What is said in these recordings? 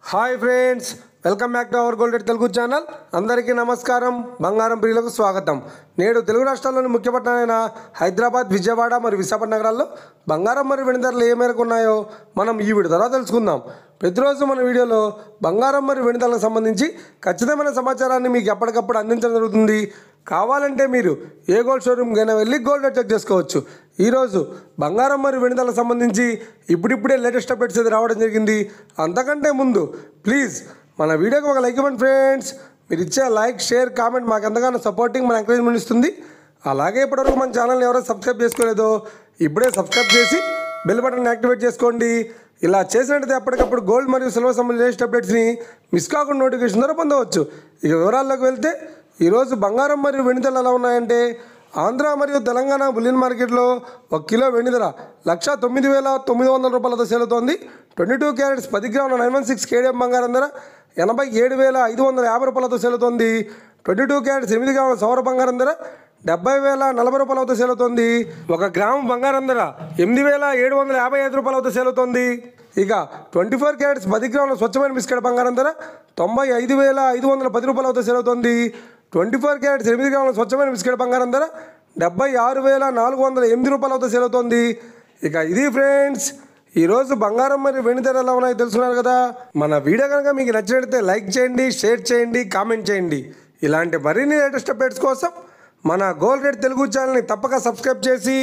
Hi friends, welcome back to our gold rate Telugu channel. అందరికీ నమస్కారం. బంగారం ప్రియులకు స్వాగతం. నేడు తెలుగు రాష్ట్రాల్లోని ముఖ్య పట్టణమైన హైదరాబాద్, విజయవాడ మరియు విశాఖపట్నం నగరాల్లో బంగారం మరియు వెండి ధరలు ఏ మేరకు ఉన్నాయో మనం ఈ వీడియో ద్వారా తెలుసుకుందాం. ప్రతిరోజు మన వీడియోలో బంగారం మరియు వెండి ధరలకు సంబంధించి ఖచ్చితమైన సమాచారాన్ని మీకు ఎప్పటికప్పుడు అందించడం జరుగుతుంది. కావాలంటే మీరు ఏ గోల్డ్ షోరూమ్కైనా వెళ్ళి గోల్డ్ రేట్ చెక్ చేసుకోవచ్చు. ఈరోజు బంగారం మరియు వెండి ధరలకు సంబంధించి ఇప్పుడిప్పుడే లేటెస్ట్ అప్డేట్స్ అయితే రావడం జరిగింది. అంతకంటే ముందు ప్లీజ్ మన వీడియోకి ఒక లైక్ ఇవ్వండి ఫ్రెండ్స్. మీరు ఇచ్చే లైక్, షేర్, కామెంట్ మాకు ఎంతగానో సపోర్టింగ్, మన ఎంకరేజ్మెంట్ ఇస్తుంది. అలాగే ఇప్పటివరకు మన ఛానల్ని ఎవరైనా సబ్స్క్రైబ్ చేసుకోలేదో ఇప్పుడే సబ్స్క్రైబ్ చేసి బెల్ బటన్ యాక్టివేట్ చేసుకోండి. ఇలా చేసినట్టయితే ఎప్పటికప్పుడు గోల్డ్ మరియు సిల్వర్ సంబంధించిన లేటెస్ట్ అప్డేట్స్ని మిస్ కాకుండా నోటిఫికేషన్ ద్వారా పొందవచ్చు. ఇక వివరాల్లోకి వెళ్తే ఈరోజు బంగారం మరియు వెండి ధరలు ఎలా ఉన్నాయంటే, ఆంధ్ర మరియు తెలంగాణ బులియన్ మార్కెట్లో 1 కిలో వెండి ధర 1,09,900 రూపాయలతో సేల్ అవుతోంది. 22 క్యారెట్స్ 10 గ్రాముల 916 కేడిఎం బంగారం ధర 87,550 రూపాయలతో సేల్ అవుతోంది. 22 క్యారెట్స్ 8 గ్రాముల సౌర బంగారం ధర 70,040 రూపాయలతో సేల్ అవుతోంది. 1 గ్రాము బంగారం ధర 8,755 రూపాయలతో సేల్ అవుతోంది. ఇక 24 క్యారెట్స్ 10 గ్రాముల స్వచ్ఛమైన బిస్కెట్ బంగారం ధర 95,510 రూపాయలతో సేల్ అవుతోంది. 24 క్యారెట్స్ 8 గ్రాముల స్వచ్ఛమైన బిస్కెట్ బంగారం ధర 76,408 రూపాయలతో సేల్ అవుతోంది. ఇక ఇది ఫ్రెండ్స్, ఈరోజు బంగారం మరియు వెండి ధర ఎలా ఉన్నాయో తెలుసుకున్నారు కదా. మన వీడియో కనుక మీకు నచ్చినట్లయితే లైక్ చేయండి, షేర్ చేయండి, కామెంట్ చేయండి. ఇలాంటి మరిన్ని లేటెస్ట్ అప్డేట్స్ కోసం మన గోల్డ్ రేట్ తెలుగు ఛానల్ని తప్పక సబ్స్క్రైబ్ చేసి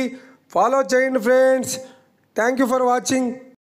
ఫాలో చేయండి friends. Thank you for watching.